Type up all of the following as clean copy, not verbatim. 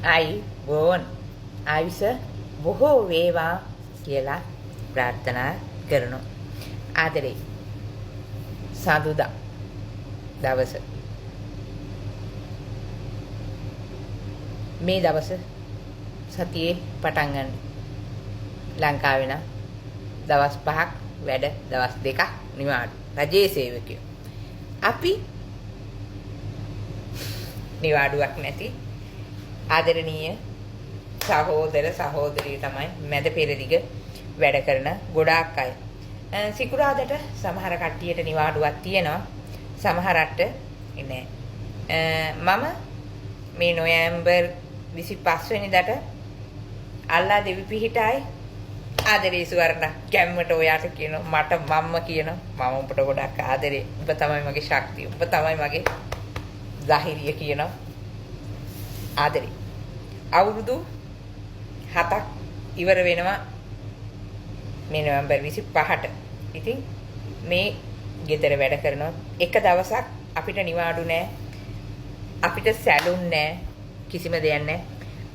ආයුබෝවන් ආයුෂ බොහෝ වේවා කියලා ප්‍රාර්ථනා කරනවා. ආදරේ සාදුදා දවස මේ දවස සතියේ පටන් ගන්න. ලංකාවේ නම් දවස් 5ක් වැඩ දවස් 2ක් නිවාඩු. රජයේ සේවකයෝ. අපි නිවාඩුවක් නැති ආදරණීය සහෝදර සහෝදරිය තමයි මැද පෙරදිග වැඩ කරන ගොඩාක් අය. සිකුරාදට සමහර කට්ටියට නිවාඩුවක් තියෙනවා. සමහරට නෑ. මම මේ නොවැම්බර් 25 වෙනිදාට අල්ලා දෙවි පිහිටයි ආදරේ සුවර්ණ ගැම්මට ඔයාට කියනවා මට මම්ම කියනවා මම උඹට ගොඩක් ආදරේ. උඹ තමයි මගේ ශක්තිය. උඹ තමයි මගේ ධෛර්යය කියනවා. ආදරේ. අවුරුදු 7ක් ඉවර වෙනවා මේ නොවැම්බර් 25ට. ඉතින් මේ ගෙදර වැඩ කරනවා. එක දවසක් අපිට නිවාඩු නෑ. අපිට සැලුන් නෑ. කිසිම දෙයක් නෑ.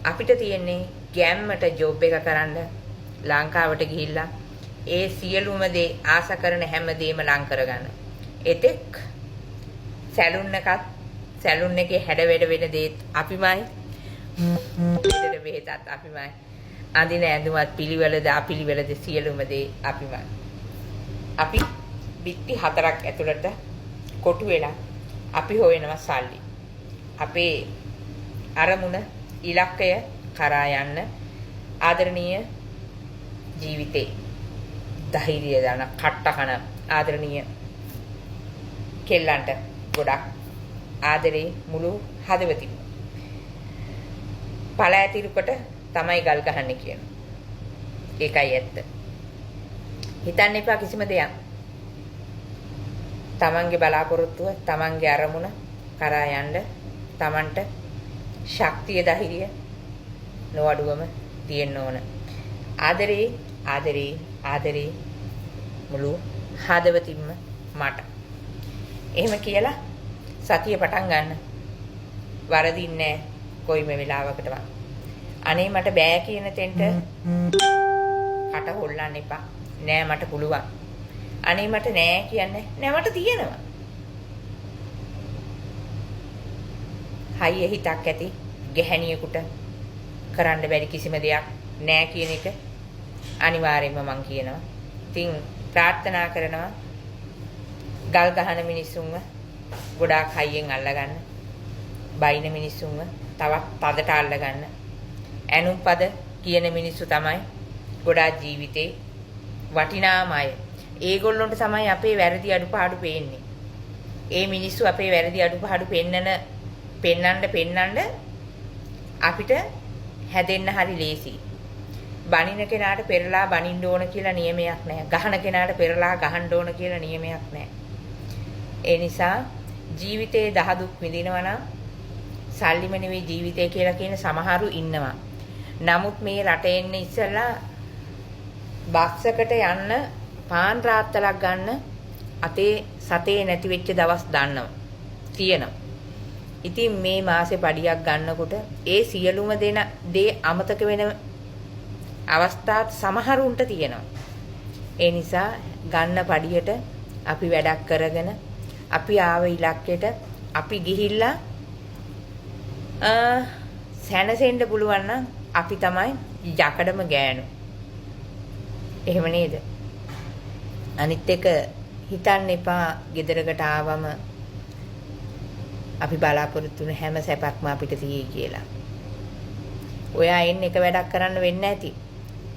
අපිට තියෙන්නේ ගැම්මට ජොබ් එක කරන්න ලංකාවට ගිහිල්ලා ඒ සියලුම දේ ආස කරන හැම දෙයක්ම ලං කරගන්න. එතෙක් සැලුන් එකේ හැඩ වැඩ වෙන දේත් අපිමයි. ඊට බෙහෙතත් අපිමයි. අඳින ඇඳුමත් පිළිවෙලද අපිළිවෙලද සියලුම දේ අපිමයි. අපි බිත්ති 4ක් ඇතුළට කොටු වෙලා අපි හොයනවා සල්ලි. අපේ අරමුණ ඉලක්කය කරා යන්න ආදරණීය ජීවිතේ ධෛර්යය දාන කට්ටකන ආදරණීය කෙල්ලන්ට ගොඩක් ආදරේ මුළු හදවතින්ම පළෑතිරුකට තමයි ගල් ගහන්නේ කියනවා. ඒකයි ඇත්ත. හිතන්න එපා කිසිම දෙයක්. තමන්ගේ බලාපොරොත්තුව, තමන්ගේ අරමුණ කරා යන්න තමන්ට ශක්තිය ධෛර්යය නොඅඩුවම තියෙන්න ඕන. ආදරේ ආදරේ ආදරේ මුළු හදවතින්ම මට. එහෙම කියලා සතිය පටන් ගන්න. වරදින්නේ කොයිම වෙලාවකටවත්. අනේ මට බෑ කියන තැනට කට හොල්ලන්න එපා. නෑ මට පුළුවන්. අනේ මට නෑ කියන්නේ නෑ මට තියෙනවා. හයිය හිතක් ඇති ගැහණියෙකුට කරන්න බැරි කිසිම දෙයක් නෑ කියන එක අනිවාර්යයෙන්ම මම කියනවා. ඉතින් ප්‍රාර්ථනා කරනවා ගල් ගහන මිනිස්සුන්ව ගොඩාක් හයියෙන් අල්ලගන්න. බයින මිනිස්සුන්ව තවත් පදට අල්ලගන්න. ඇනුම් පද කියන මිනිස්සු තමයි ගොඩාක් ජීවිතේ වටිනාම අය. ඒගොල්ලොන්ට තමයි අපේ වැරදි අඩුපාඩු පේන්නේ. ඒ මිනිස්සු අපේ වැරදි අඩුපාඩු පෙන්නන්න අපිට හැදෙන්න හරි ලේසි. බනින කෙනාට පෙරලා බනින්න ඕන කියලා නියමයක් නැහැ. ගහන කෙනාට පෙරලා ගහන්න ඕන කියලා නියමයක් නැහැ. ඒ නිසා ජීවිතේ දහදුක් විඳිනවා නම් සල්ලිම නෙවෙයි ජීවිතය කියලා කියන සමහරු ඉන්නවා. නමුත් මේ රටේ ඉන්න ඉස්සලා බස් එකට යන්න පාන් රාත්තලක් ගන්න අතේ සතේ නැති වෙච්ච දවස් දන්නවා. තියෙනවා. ඉතින් මේ මාසේ පඩියක් ගන්නකොට ඒ සියලුම දේ අමතක වෙන අවස්ථාත් සමහරුන්ට තියෙනවා. ඒ නිසා ගන්න පඩියට අපි වැඩක් කරගෙන අපි ආව ඉලක්කයට අපි ගිහිල්ලා සැනසෙන්න පුළුවන් නම් අපි තමයි යකඩම ගෑනු. එහෙම නේද? අනිත් එක හිතන්න එපා ගෙදරකට ආවම අපි බලාපොරොත්තු වෙන හැම සැපක්ම අපිට තියෙයි කියලා. ඔයා එන්නේ එක වැඩක් කරන්න වෙන්නේ නැති.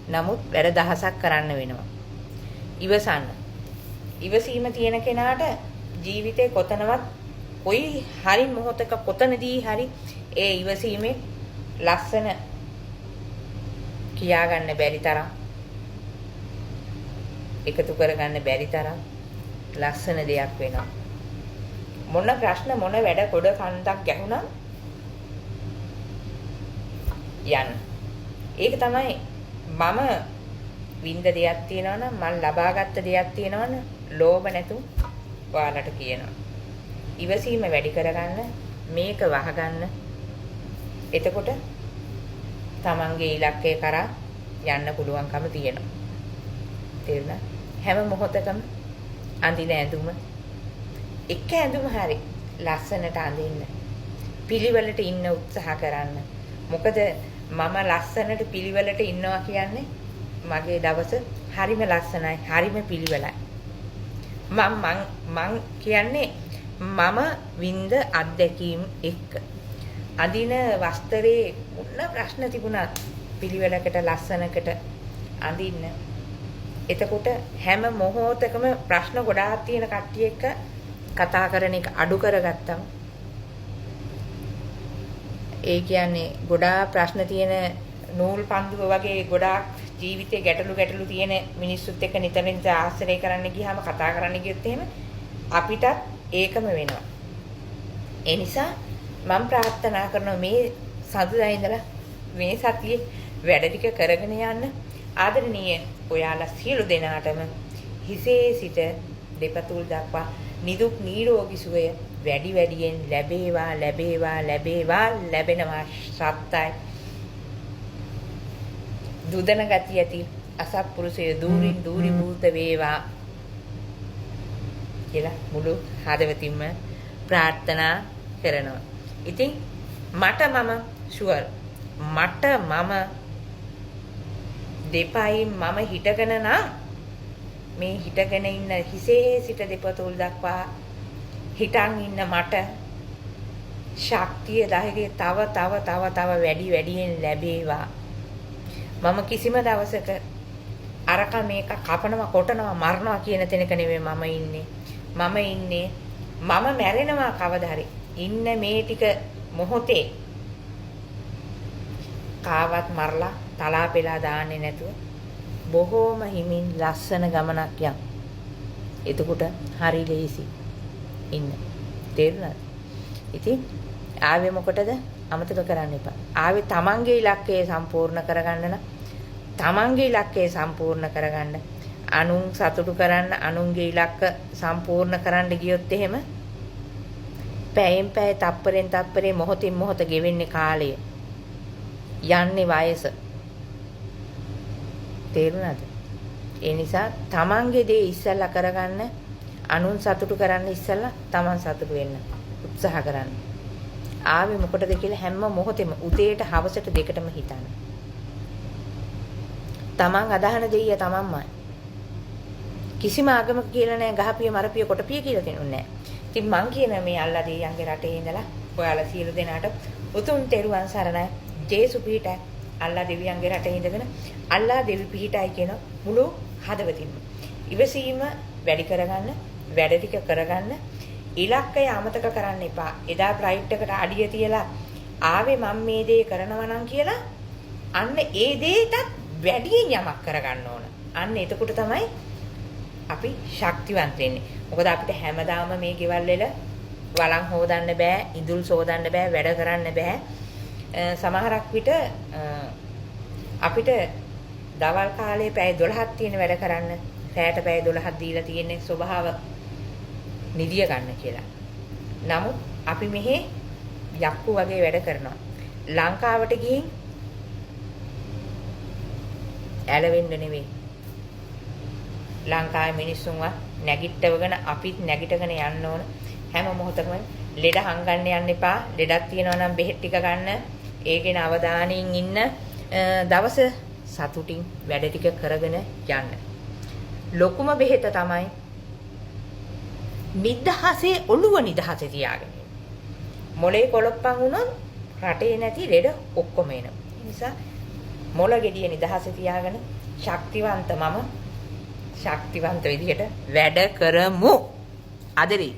නමුත් වැඩ දහසක් කරන්න වෙනවා. ඉවසන්න. ඉවසීම තියෙන කෙනාට ජීවිතේ කොතනවත් කොයි හරි මොහොතක කොතනදී හරි ඒ ඉවසීමේ ලස්සන කියාගන්න බැරි තරම් එකතු කරගන්න බැරි තරම් ලස්සන දෙයක් වෙනවා. මොන ප්‍රශ්න මොන වැඩ කොට කන්දක් ගැහුණා යන්න. ඒක තමයි මම වින්ද දෙයක් තියෙනවා නම් මම ලබාගත්ත දෙයක් තියෙනවා නම් ලෝභ නැතු ඔයාලට කියනවා. ඉවසීම වැඩි කරගන්න මේක වහගන්න. එතකොට තමන්ගේ ඉලක්කය කරා යන්න පුළුවන්කම තියෙනවා. තේරුණා? හැම මොහොතකම අඳින ඇඳුම එක ඇඳුම හරි ලස්සනට අඳින්න. පිළිවෙලට ඉන්න උත්සාහ කරන්න. මොකද මම ලස්සනට පිළිවෙලට ඉන්නවා කියන්නේ මගේ දවස හරිම ලස්සනයි, හරිම පිළිවෙලයි. මං කියන්නේ මම වින්ද අත්දැකීම් එක්ක අඳින වස්ත්‍රේ මොන ප්‍රශ්න තිබුණත් පිළිවෙලකට ලස්සනකට අඳින්න. එතකොට හැම මොහොතකම ප්‍රශ්න ගොඩාක් තියෙන කට්ටිය එක්ක කතා කරන එක අඩු කරගත්තම ඒ කියන්නේ ගොඩාක් ප්‍රශ්න තියෙන නූල් පන්දුව වගේ ගොඩාක් ජීවිතේ ගැටලු තියෙන මිනිස්සුත් එක්ක නිතර ආශ්‍රය කරන්න ගියාම කතා කරන්න ගියොත් එහෙම අපිටත් ඒකම වෙනවා. ඒ නිසා මම ප්‍රාර්ථනා කරනවා මේ සතුටා ඉඳලා මේ සතියේ වැඩ ටික කරගෙන යන්න. ආදරණීය ඔයාලා සියලු දෙනාටම හිසේ සිට දෙපතුල් දක්වා නිදුක් නිරෝගී සුවය වැඩි වැඩියෙන් ලැබේවා ලැබෙනවා සත්‍යයි. දුදන ගතිය ඇති අසත්පුරුෂය දූරි භූත වේවා කියලා මුළු හදවතින්ම ප්‍රාර්ථනා කරනවා. ඉතින් මම ෂුවර් මම දෙපයින් මම හිටගෙන නම් මේ හිටගෙන ඉන්න හිසේ සිට දෙපතුල් දක්වා හිටන් ඉන්න මට ශක්තිය ධෛර්යය තව වැඩියෙන් ලැබේවා. මම කිසිම දවසක අරක මේක කපනවා කොටනවා මරනවා කියන තැනක නෙවෙයි මම ඉන්නේ. මම මැරෙනවා කවදා හරි. ඉන්න මේ ටික මොහොතේ කාවත් මරලා තලා පෙලා දාන්නේ නැතුව බොහෝම හිමින් ලස්සන ගමනක් යන්න. එතකොට හරි ලේසි ඉන්න. තේරුණාද? ඉතින් ආවේ මොකටද? අමතක කරන්න එපා. ආවේ තමන්ගේ ඉලක්කය සම්පූර්ණ කරගන්න නම් තමන්ගේ ඉලක්කය සම්පූර්ණ කරගන්න. අනුන් සතුටු කරන්න අනුන්ගේ ඉලක්ක සම්පූර්ණ කරන්න ගියොත් එහෙම පැයෙන් පැය තප්පරෙන් තප්පරේ මොහොතින් මොහොත ගෙවෙන්නේ කාලය. යන්නේ වයස. තේරුණාද? ඒ නිසා තමන්ගේ දේ ඉස්සෙල්ලා කරගන්න, අනුන් සතුටු කරන්න ඉස්සෙල්ලා තමන් සතුටු වෙන්න උත්සාහ කරන්න. ආවේ මොකටද කියලා හැම මොහොතෙම උදේට හවසට දෙකටම හිතන්න. තමන් අදහන දෙය තමන්මයි. කිසිම ආගමක කියලා නැහැ ගහපිය මරපිය කොටපිය කියලා කෙනෙක් නැහැ. ඉතින් මං කියන මේ අල්ලා දෙයියන්ගේ රටේ ඉඳලා ඔයාලා සියලු දෙනාට උතුම් තෙරුවන් සරණයි. ජේසු පිහිටයි. අල්ලා දෙවියන්ගේ රටේ ඉඳගෙන අල්ලා දෙවි පිහිටයි කියන මුළු හදවතින්ම. ඉවසීම වැඩි කරගන්න, වැඩ ටික කරගන්න, ඉලක්කය අමතක කරන්න එපා. එදා ෆ්ලයිට් එකට අඩිය තියලා ආවේ මම මේ දේ කරනවා නම් කියලා අන්න ඒ දේටත් වැඩියෙන් යමක් කරගන්න ඕන. අන්න එතකොට තමයි අපි ශක්තිවන්ත වෙන්නේ. මොකද අපිට හැමදාම මේ ගෙවල් වල වළං හොදන්න බෑ, ඉඳුල් සෝදන්න බෑ, වැඩ කරන්න බෑ. සමහරක් විට අපිට දවල් කාලේ පැය 12ක් තියෙන වැඩ කරන්න, රැයට පැය 12ක් දීලා තියෙන්නේ ස්වභාව නිදිය ගන්න කියලා. නමුත් අපි මෙහි යක්කු වගේ වැඩ කරනවා. ලංකාවට ගිහින් ඇලවෙන්න නෙවෙයි. ලංකාවේ මිනිස්සුන්ව නැගිටවගෙන අපිත් නැගිටගෙන යන්න ඕන. හැම මොහොතකම ලෙඩ හංගන්න යන්න එපා. ලෙඩක් තියෙනවා නම් බෙහෙත් ටික ගන්න. ඒකේන අවධානයෙන් ඉන්න. දවස සතුටින් වැඩ ටික කරගෙන යන්න. ලොකුම බෙහෙත තමයි නිදහසේ ඔළුව නිදහසේ තියාගෙන. මොලේ කොලොප්පන් වුණොත් රටේ නැති ලෙඩ ඔක්කොම එනවා. ඒ නිසා මොළ ගෙඩිය නිදහසේ තියාගෙන ශක්තිවන්ත විදිහට වැඩ කරමු. අදරි